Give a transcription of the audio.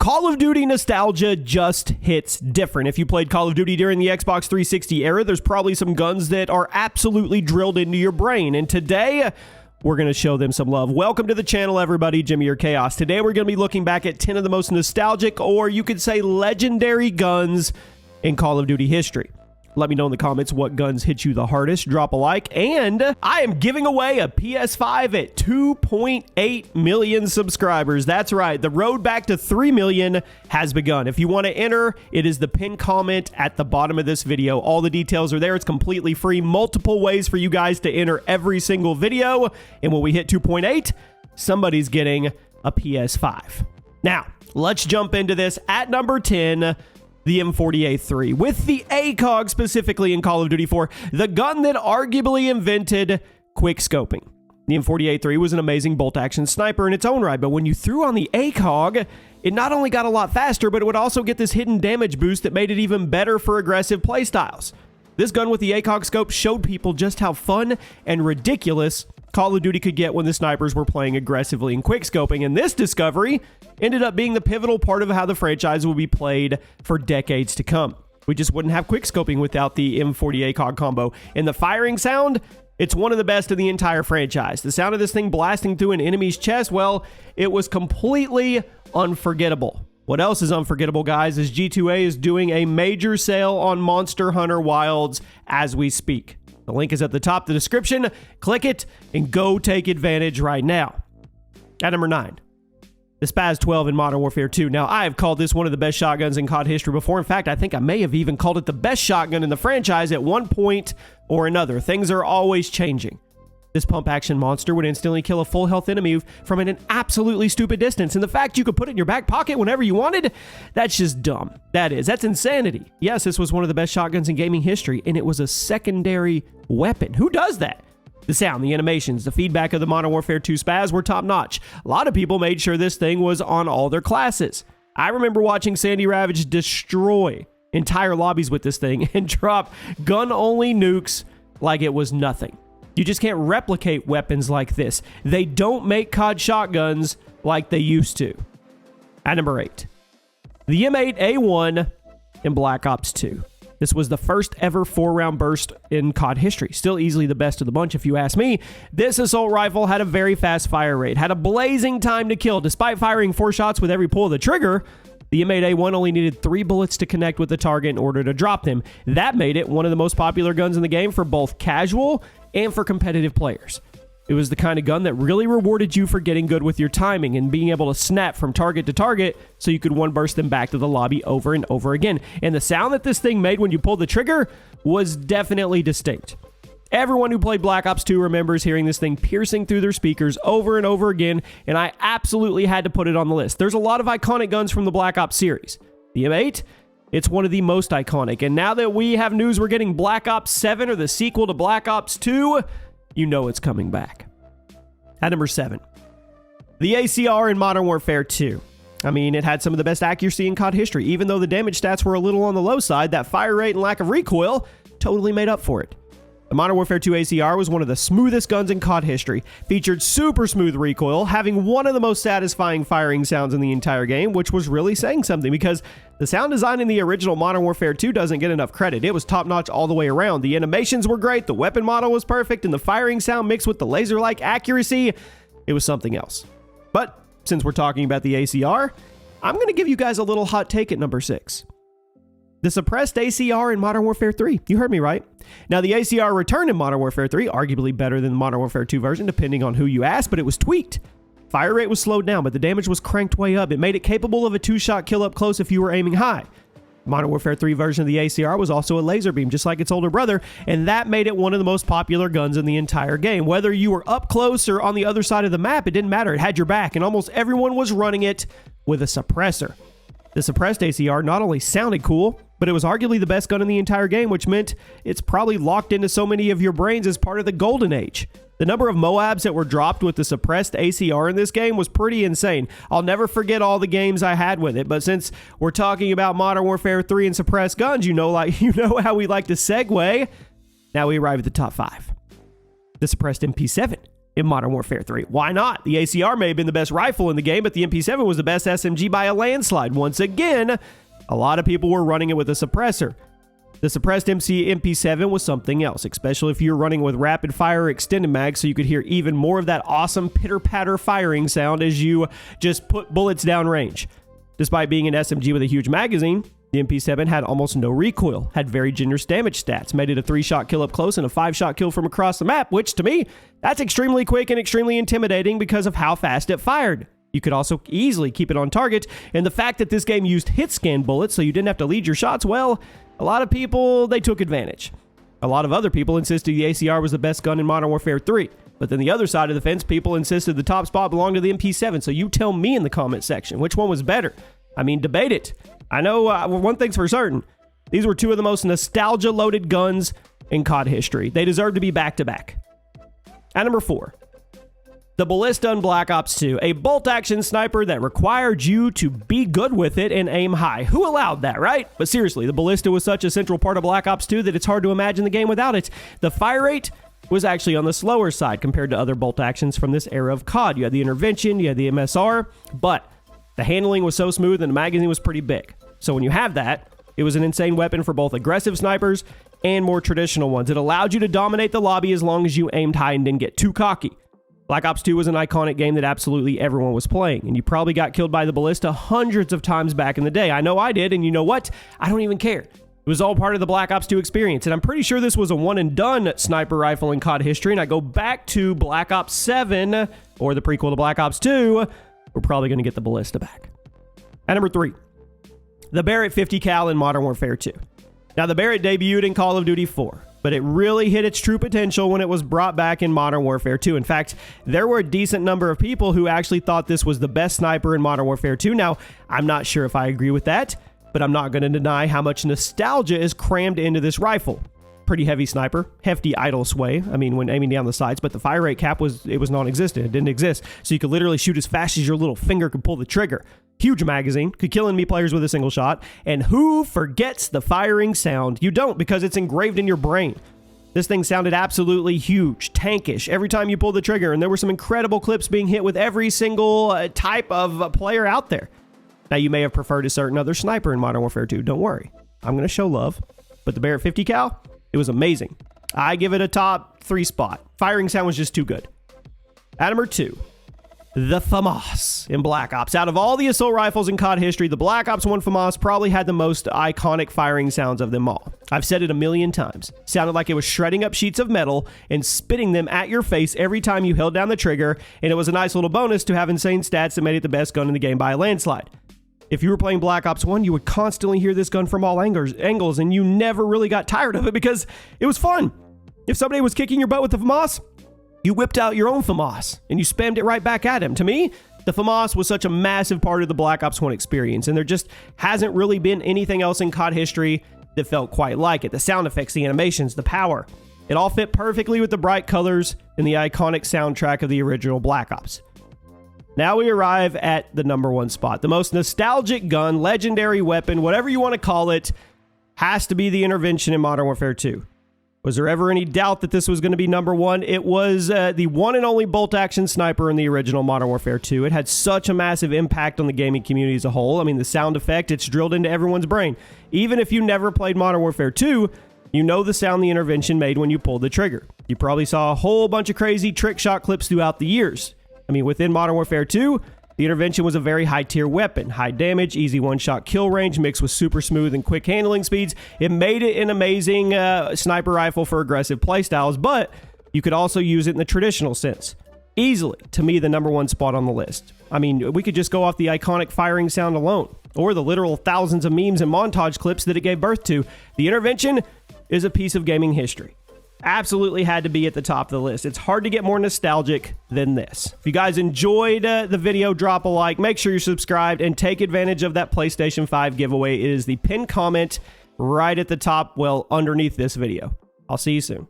Call of Duty nostalgia just hits different. If you played Call of Duty during the Xbox 360 era, there's probably some guns that are absolutely drilled into your brain. And today, we're going to show them some love. Welcome to the channel, everybody. Jimmy or Chaos. Today, we're going to be looking back at 10 of the most nostalgic, or you could say legendary guns in Call of Duty history. Let me know in the comments what guns hit you the hardest. Drop a like. And I am giving away a PS5 at 2.8 million subscribers. That's right. The road back to 3 million has begun. If you want to enter, it is the pinned comment at the bottom of this video. All the details are there. It's completely free. Multiple ways for you guys to enter every single video. And when we hit 2.8, somebody's getting a PS5. Now, let's jump into this. At number 10... the M40A3, with the ACOG specifically in Call of Duty 4, the gun that arguably invented quickscoping. The M40A3 was an amazing bolt-action sniper in its own right, but when you threw on the ACOG, it not only got a lot faster, but it would also get this hidden damage boost that made it even better for aggressive playstyles. This gun with the ACOG scope showed people just how fun and ridiculous Call of Duty could get when the snipers were playing aggressively and quickscoping, and this discovery ended up being the pivotal part of how the franchise will be played for decades to come. We just wouldn't have quickscoping without the M40 ACOG combo. And the firing sound, it's one of the best in the entire franchise. The sound of this thing blasting through an enemy's chest, well, it was completely unforgettable. What else is unforgettable, guys, is G2A is doing a major sale on Monster Hunter Wilds as we speak. The link is at the top of the description. Click it and go take advantage right now. At number 9, the Spaz 12 in Modern Warfare 2. Now, I have called this one of the best shotguns in COD history before. In fact, I think I may have even called it the best shotgun in the franchise at one point or another. Things are always changing. This pump-action monster would instantly kill a full health enemy from an absolutely stupid distance. And the fact you could put it in your back pocket whenever you wanted, that's just dumb. That's insanity. Yes, this was one of the best shotguns in gaming history, and it was a secondary weapon. Who does that? The sound, the animations, the feedback of the Modern Warfare 2 Spaz were top-notch. A lot of people made sure this thing was on all their classes. I remember watching Sandy Ravage destroy entire lobbies with this thing and drop gun-only nukes like it was nothing. You just can't replicate weapons like this. They don't make COD shotguns like they used to. At number 8, the M8A1 in Black Ops 2. This was the first ever 4-round burst in COD history. Still easily the best of the bunch, if you ask me. This assault rifle had a very fast fire rate, had a blazing time to kill. Despite firing 4 shots with every pull of the trigger, the M8A1 only needed 3 bullets to connect with the target in order to drop them. That made it one of the most popular guns in the game for both casual and for competitive players. It was the kind of gun that really rewarded you for getting good with your timing and being able to snap from target to target so you could one-burst them back to the lobby over and over again. And the sound that this thing made when you pulled the trigger was definitely distinct. Everyone who played Black Ops 2 remembers hearing this thing piercing through their speakers over and over again, and I absolutely had to put it on the list. There's a lot of iconic guns from the Black Ops series. The M8, it's one of the most iconic, and now that we have news we're getting Black Ops 7 or the sequel to Black Ops 2, you know it's coming back. At number 7, the ACR in Modern Warfare 2. I mean, it had some of the best accuracy in COD history. Even though the damage stats were a little on the low side, that fire rate and lack of recoil totally made up for it. The Modern Warfare 2 ACR was one of the smoothest guns in COD history. Featured super smooth recoil, having one of the most satisfying firing sounds in the entire game, which was really saying something because the sound design in the original Modern Warfare 2 doesn't get enough credit. It was top-notch all the way around. The animations were great, the weapon model was perfect, and the firing sound mixed with the laser-like accuracy, it was something else. But since we're talking about the ACR, I'm going to give you guys a little hot take at number 6. The suppressed ACR in Modern Warfare 3. You heard me right. Now, the ACR returned in Modern Warfare 3, arguably better than the Modern Warfare 2 version, depending on who you ask, but it was tweaked. Fire rate was slowed down, but the damage was cranked way up. It made it capable of a 2-shot kill up close if you were aiming high. Modern Warfare 3 version of the ACR was also a laser beam, just like its older brother, and that made it one of the most popular guns in the entire game. Whether you were up close or on the other side of the map, it didn't matter. It had your back, and almost everyone was running it with a suppressor. The suppressed ACR not only sounded cool, but it was arguably the best gun in the entire game, which meant it's probably locked into so many of your brains as part of the golden age. The number of Moabs that were dropped with the suppressed ACR in this game was pretty insane. I'll never forget all the games I had with it, but since we're talking about Modern Warfare 3 and suppressed guns, you know how we like to segue. Now we arrive at the top 5. The suppressed MP7. in Modern Warfare 3. Why not? The ACR may have been the best rifle in the game, but the MP7 was the best SMG by a landslide. Once again, a lot of people were running it with a suppressor. The suppressed MP7 was something else, especially if you were running with rapid fire extended mag, so you could hear even more of that awesome pitter-patter firing sound as you just put bullets down range. Despite being an SMG with a huge magazine, the MP7 had almost no recoil, had very generous damage stats, made it a 3-shot kill up close and a 5-shot kill from across the map, which to me, that's extremely quick and extremely intimidating because of how fast it fired. You could also easily keep it on target, and the fact that this game used hit scan bullets so you didn't have to lead your shots, well, a lot of people, they took advantage. A lot of other people insisted the ACR was the best gun in Modern Warfare 3. But then the other side of the fence, people insisted the top spot belonged to the MP7. So you tell me in the comment section, which one was better? I mean, debate it. I know one thing's for certain. These were two of the most nostalgia-loaded guns in COD history. They deserve to be back-to-back. At number 4, the Ballista in Black Ops 2, a bolt-action sniper that required you to be good with it and aim high. Who allowed that, right? But seriously, the Ballista was such a central part of Black Ops 2 that it's hard to imagine the game without it. The fire rate was actually on the slower side compared to other bolt actions from this era of COD. You had the intervention, you had the MSR, but the handling was so smooth and the magazine was pretty big. So when you have that, it was an insane weapon for both aggressive snipers and more traditional ones. It allowed you to dominate the lobby as long as you aimed high and didn't get too cocky. Black Ops 2 was an iconic game that absolutely everyone was playing, and you probably got killed by the Ballista hundreds of times back in the day. I know I did, and you know what? I don't even care. It was all part of the Black Ops 2 experience, and I'm pretty sure this was a one-and-done sniper rifle in COD history, and I go back to Black Ops 7, or the prequel to Black Ops 2, we're probably going to get the Ballista back. At number 3, the Barrett 50 cal in Modern Warfare 2. Now, the Barrett debuted in Call of Duty 4, but it really hit its true potential when it was brought back in Modern Warfare 2. In fact, there were a decent number of people who actually thought this was the best sniper in Modern Warfare 2. Now, I'm not sure if I agree with that, but I'm not going to deny how much nostalgia is crammed into this rifle. Pretty heavy sniper, hefty idle sway, I mean, when aiming down the sights, but the fire rate cap was non-existent. It didn't exist, so you could literally shoot as fast as your little finger could pull the trigger. Huge magazine, could kill enemy players with a single shot, and who forgets the firing sound? You don't, because it's engraved in your brain. This thing sounded absolutely huge, tankish, every time you pulled the trigger, and there were some incredible clips being hit with every single type of player out there. Now, you may have preferred a certain other sniper in Modern Warfare 2. Don't worry. I'm going to show love. But the Barrett 50 cal, it was amazing. I give it a top 3 spot. Firing sound was just too good. At number 2, the FAMAS in Black Ops. Out of all the assault rifles in COD history, the Black Ops 1 FAMAS probably had the most iconic firing sounds of them all. I've said it a million times. Sounded like it was shredding up sheets of metal and spitting them at your face every time you held down the trigger, and it was a nice little bonus to have insane stats that made it the best gun in the game by a landslide. If you were playing Black Ops 1, you would constantly hear this gun from all angles, and you never really got tired of it because it was fun. If somebody was kicking your butt with the FAMAS, you whipped out your own FAMAS, and you spammed it right back at him. To me, the FAMAS was such a massive part of the Black Ops 1 experience, and there just hasn't really been anything else in COD history that felt quite like it. The sound effects, the animations, the power. It all fit perfectly with the bright colors and the iconic soundtrack of the original Black Ops. Now we arrive at the number 1 spot. The most nostalgic gun, legendary weapon, whatever you want to call it, has to be the intervention in Modern Warfare 2. Was there ever any doubt that this was going to be number 1? It was the one and only bolt-action sniper in the original Modern Warfare 2. It had such a massive impact on the gaming community as a whole. I mean, the sound effect, it's drilled into everyone's brain. Even if you never played Modern Warfare 2, you know the sound the intervention made when you pulled the trigger. You probably saw a whole bunch of crazy trick shot clips throughout the years. I mean, within Modern Warfare 2, the intervention was a very high-tier weapon. High damage, easy one-shot kill range, mixed with super smooth and quick handling speeds. It made it an amazing sniper rifle for aggressive playstyles, but you could also use it in the traditional sense. Easily, to me, the number 1 spot on the list. I mean, we could just go off the iconic firing sound alone, or the literal thousands of memes and montage clips that it gave birth to. The intervention is a piece of gaming history. Absolutely had to be at the top of the list. It's hard to get more nostalgic than this. If you guys enjoyed the video, drop a like, make sure you're subscribed, and take advantage of that PlayStation 5 giveaway. It is the pinned comment right at the top, well, underneath this video. I'll see you soon.